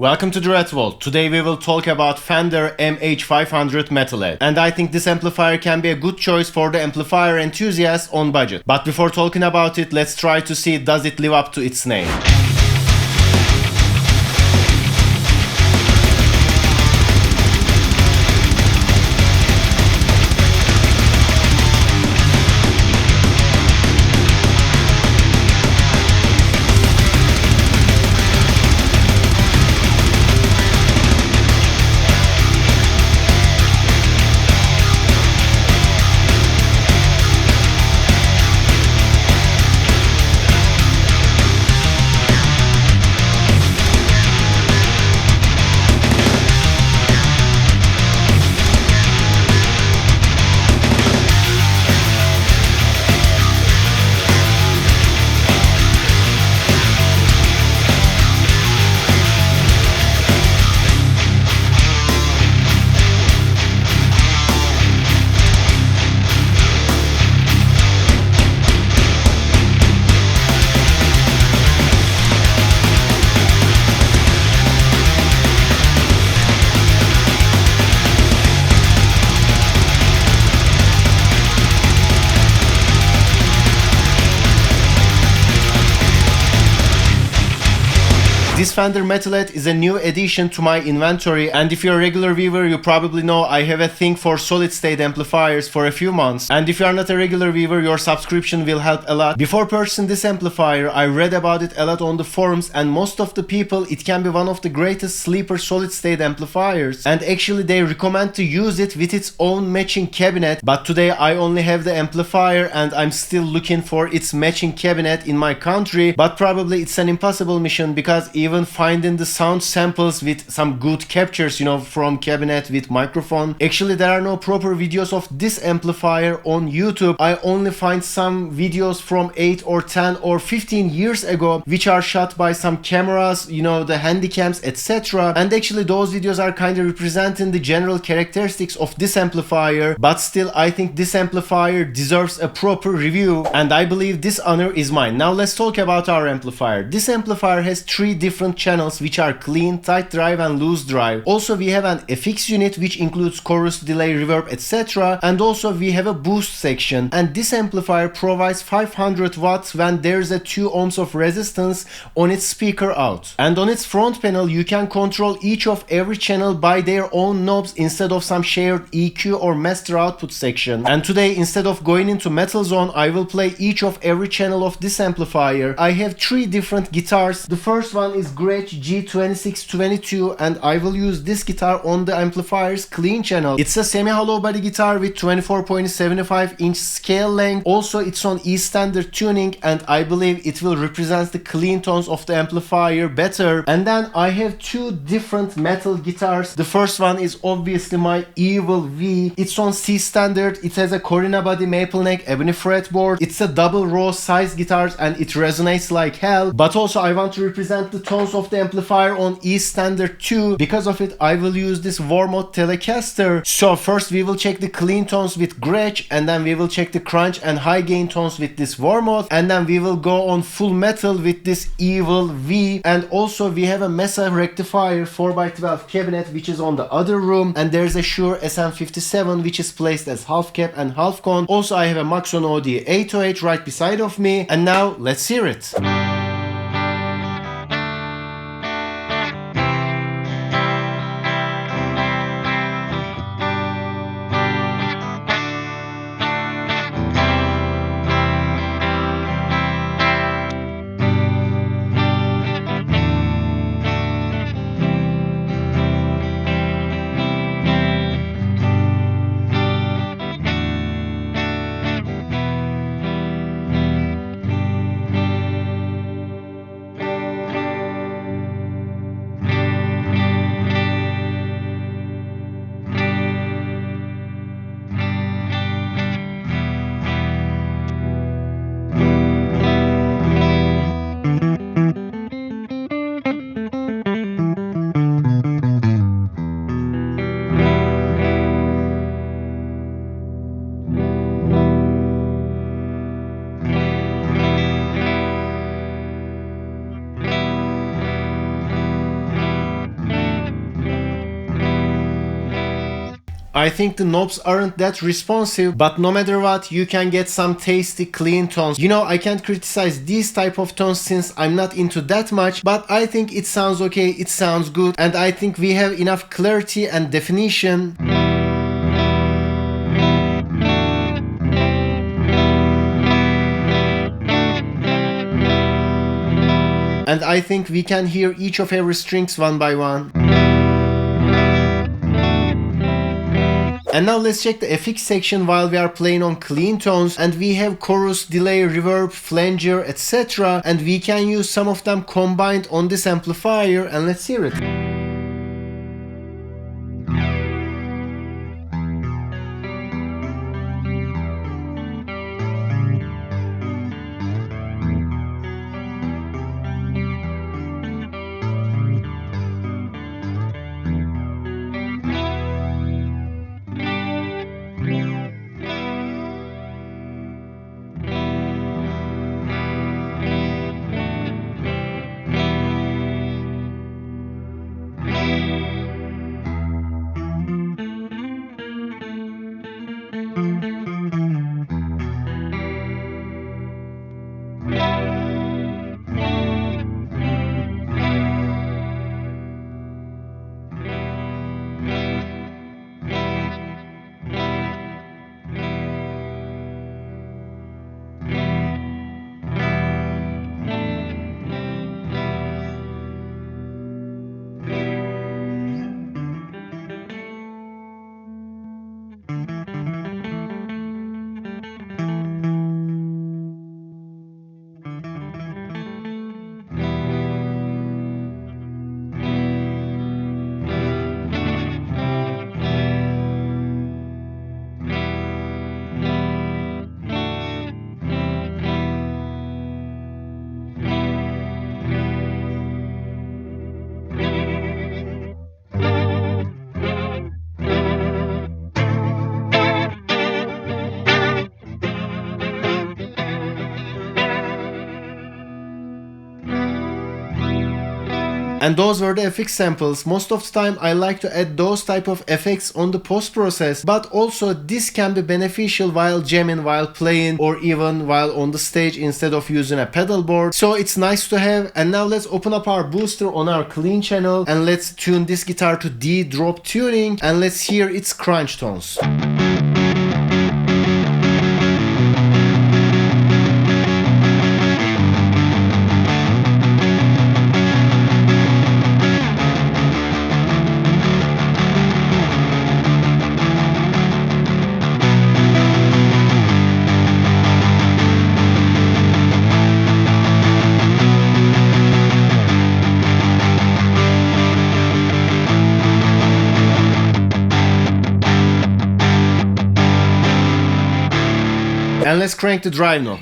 Welcome to the Red Vault. Today we will talk about Fender MH-500 Metalhead. And I think this amplifier can be a good choice for the amplifier enthusiast on budget. But before talking about it, let's try to see does it live up to its name. This Fender Metalhead is a new addition to my inventory, and if you're a regular viewer, you probably know I have a thing for solid state amplifiers for a few months, and if you are not a regular viewer, your subscription will help a lot. Before purchasing this amplifier, I read about it a lot on the forums, and most of the people, it can be one of the greatest sleeper solid state amplifiers, and actually they recommend to use it with its own matching cabinet. But today I only have the amplifier and I'm still looking for its matching cabinet in my country, but probably it's an impossible mission because even finding the sound samples with some good captures, from cabinet with microphone. Actually, there are no proper videos of this amplifier on YouTube. I only find some videos from 8 or 10 or 15 years ago, which are shot by some cameras, the handycams, etc. And actually, those videos are kind of representing the general characteristics of this amplifier, but still, I think this amplifier deserves a proper review, and I believe this honor is mine. Now, let's talk about our amplifier. This amplifier has 3 different channels which are clean, tight drive and loose drive. Also we have an FX unit which includes chorus, delay, reverb, etc. And also we have a boost section, and this amplifier provides 500 watts when there's a 2 ohms of resistance on its speaker out. And on its front panel you can control each of every channel by their own knobs instead of some shared EQ or master output section. And today, instead of going into metal zone, I will play each of every channel of this amplifier. I have 3 different guitars. The first one is Gretsch G2622, and I will use this guitar on the amplifier's clean channel. It's a semi-hollow body guitar with 24.75 inch scale length. Also it's on E standard tuning, and I believe it will represent the clean tones of the amplifier better. And then I have 2 different metal guitars. The first one is obviously my Evil V. It's on C standard. It has a Corina body, maple neck, ebony fretboard. It's a double row size guitars and it resonates like hell. But also I want to represent the tones of the amplifier on E standard too. Because of it, I will use this Warmode Telecaster. So first we will check the clean tones with Gretsch, and then we will check the crunch and high gain tones with this Warmode, and then we will go on full metal with this Evil V. And also we have a Mesa rectifier 4x12 cabinet which is on the other room, and there's a Shure SM57 which is placed as half cap and half cone. Also I have a Maxon OD 808 right beside of me, and now let's hear it. I think the knobs aren't that responsive, but no matter what, you can get some tasty clean tones. You know, I can't criticize these type of tones since I'm not into that much, but I think it sounds okay, it sounds good, and I think we have enough clarity and definition. And I think we can hear each of every strings one by one. And now let's check the FX section while we are playing on clean tones, and we have chorus, delay, reverb, flanger, etc. And we can use some of them combined on this amplifier, and let's hear it. And those were the FX samples. Most of the time I like to add those type of effects on the post process, but also this can be beneficial while jamming, while playing, or even while on the stage instead of using a pedal board. So it's nice to have. And now let's open up our booster on our clean channel and let's tune this guitar to D drop tuning, and let's hear its crunch tones. And let's crank the drive knob.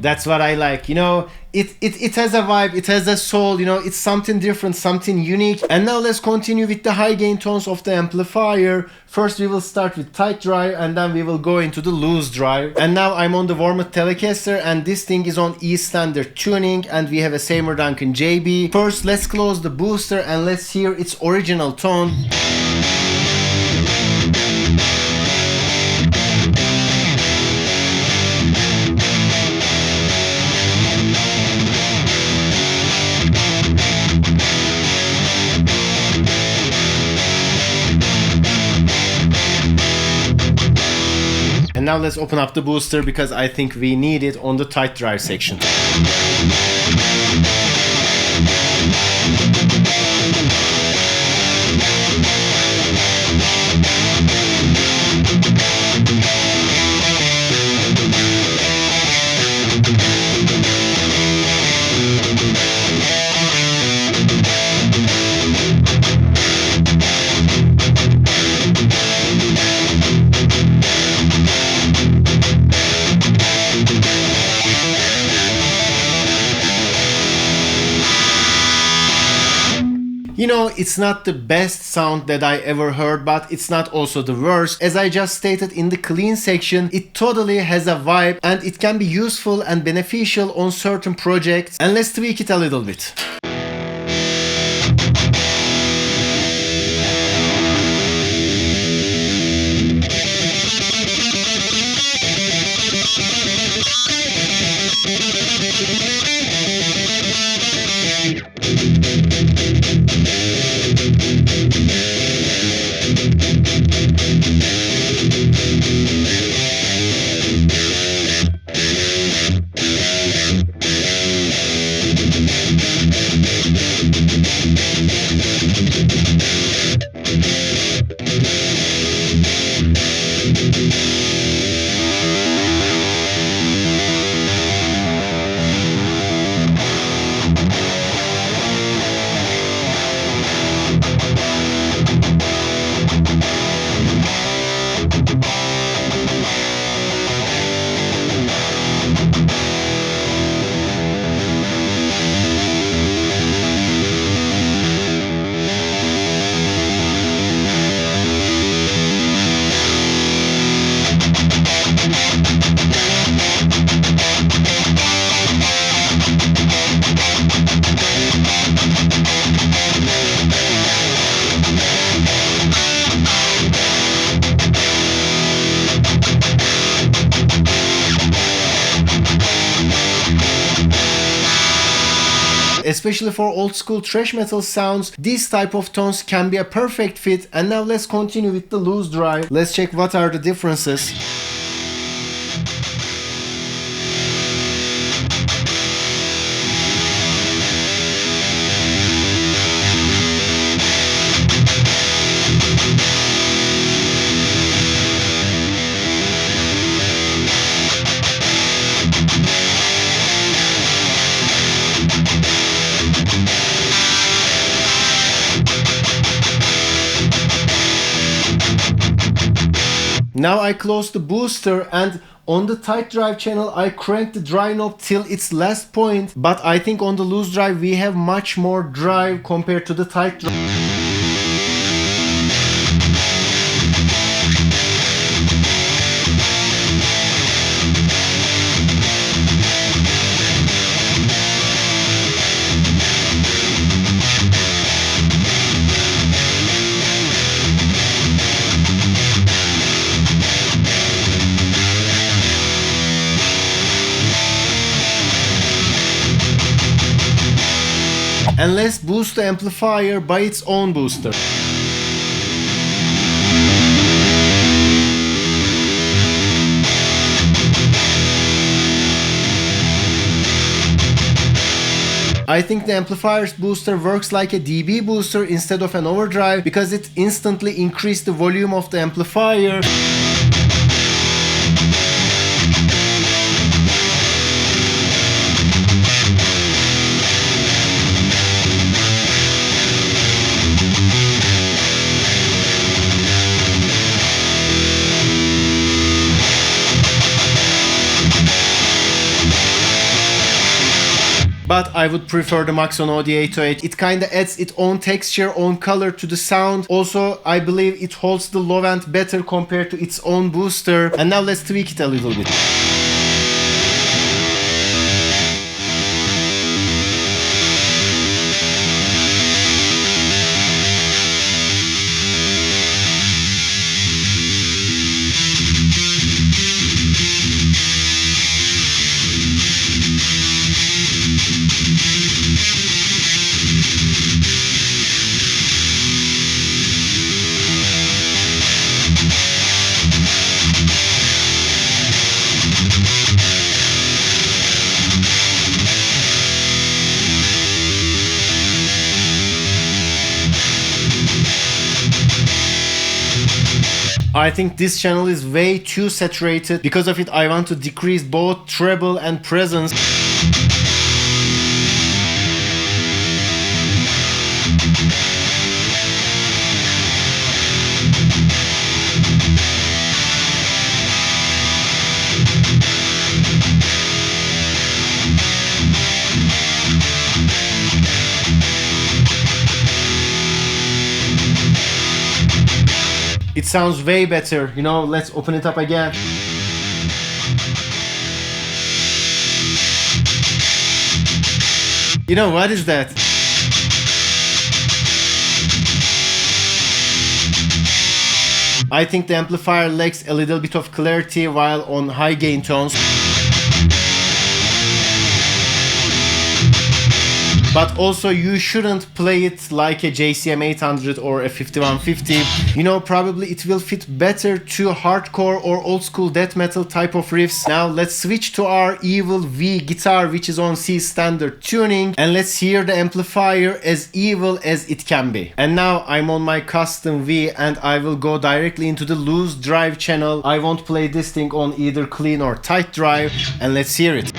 That's what I like, you know, it has a vibe, it has a soul, you know, it's something different, something unique. And now let's continue with the high gain tones of the amplifier. First we will start with tight drive and then we will go into the loose drive. And now I'm on the Warmth Telecaster and this thing is on E standard tuning and we have a Seymour Duncan JB. First let's close the booster and let's hear its original tone. And now let's open up the booster because I think we need it on the tight drive section. You know, it's not the best sound that I ever heard, but it's not also the worst. As I just stated in the clean section, it totally has a vibe and it can be useful and beneficial on certain projects. And let's tweak it a little bit. Especially for old school thrash metal sounds, these type of tones can be a perfect fit. And now let's continue with the loose drive. Let's check what are the differences. Now I close the booster and on the tight drive channel I crank the drive knob till its last point, but I think on the loose drive we have much more drive compared to the tight drive. And let's boost the amplifier by its own booster. I think the amplifier's booster works like a dB booster instead of an overdrive because it instantly increased the volume of the amplifier. But I would prefer the Maxon OD808. It kinda adds its own texture, own color to the sound. Also, I believe it holds the low end better compared to its own booster. And now let's tweak it a little bit. I think this channel is way too saturated. Because of it, I want to decrease both treble and presence. sounds way better. You know, let's open it up again. You know, what is that? I think the amplifier lacks a little bit of clarity while on high gain tones. But also you shouldn't play it like a JCM-800 or a 5150. You know, probably it will fit better to hardcore or old school death metal type of riffs. Now let's switch to our Evil V guitar, which is on C standard tuning, and let's hear the amplifier as evil as it can be. And now I'm on my custom V and I will go directly into the loose drive channel. I won't play this thing on either clean or tight drive, and let's hear it.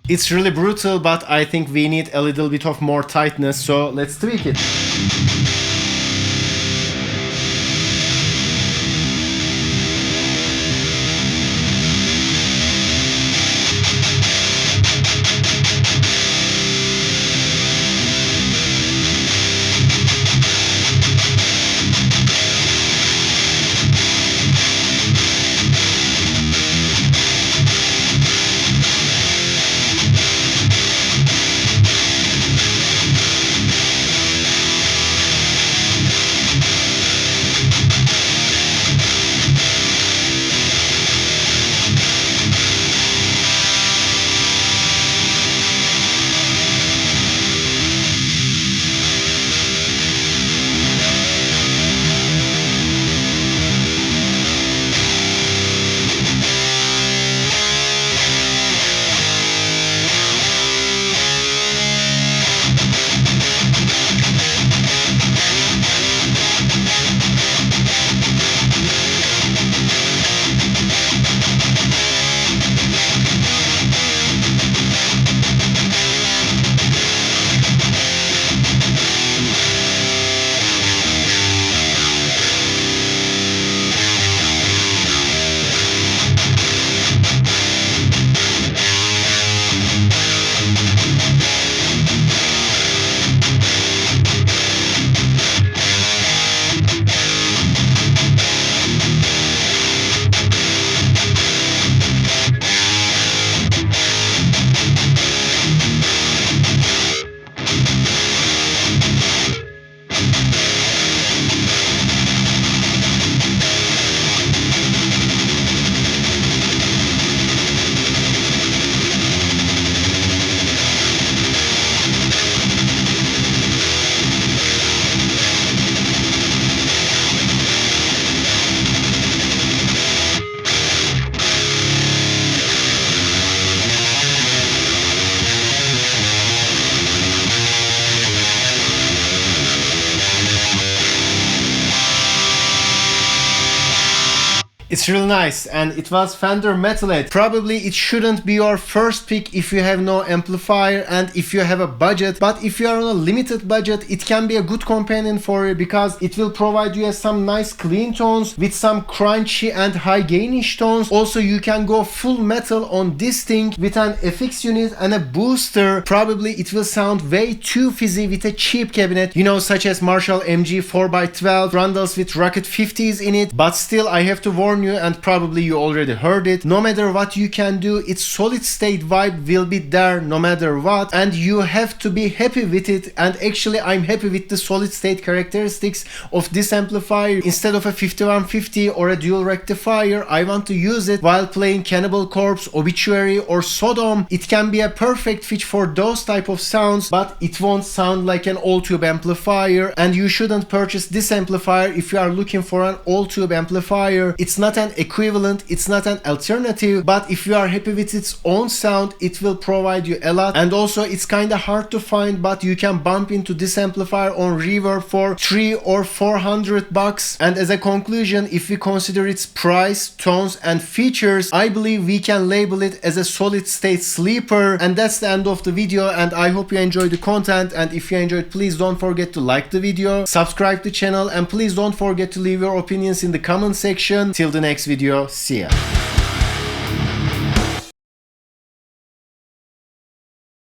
It's really brutal, but I think we need a little bit of more tightness, so let's tweak it. It's really nice, and it was Fender Metalhead. Probably it shouldn't be your first pick if you have no amplifier and if you have a budget, but if you are on a limited budget, it can be a good companion for you because it will provide you some nice clean tones with some crunchy and high gainish tones. Also, you can go full metal on this thing with an FX unit and a booster. Probably it will sound way too fizzy with a cheap cabinet, you know, such as Marshall MG 4x12 Rundles with Rocket 50s in it. But still, I have to warn you, and probably you already heard it, no matter what you can do, its solid state vibe will be there no matter what, and you have to be happy with it. And actually I'm happy with the solid state characteristics of this amplifier. Instead of a 5150 or a dual rectifier, I want to use it while playing Cannibal Corpse, Obituary or Sodom. It can be a perfect fit for those type of sounds, but it won't sound like an all tube amplifier, and you shouldn't purchase this amplifier if you are looking for an all tube amplifier. It's not not an equivalent, it's not an alternative, but if you are happy with its own sound, it will provide you a lot. And also it's kind of hard to find, but you can bump into this amplifier on Reverb for $300 or $400. And as a conclusion, if we consider its price, tones and features, I believe we can label it as a solid state sleeper. And that's the end of the video, and I hope you enjoyed the content. And if you enjoyed, please don't forget to like the video, subscribe to the channel, and please don't forget to leave your opinions in the comment section. Till the next video, see ya.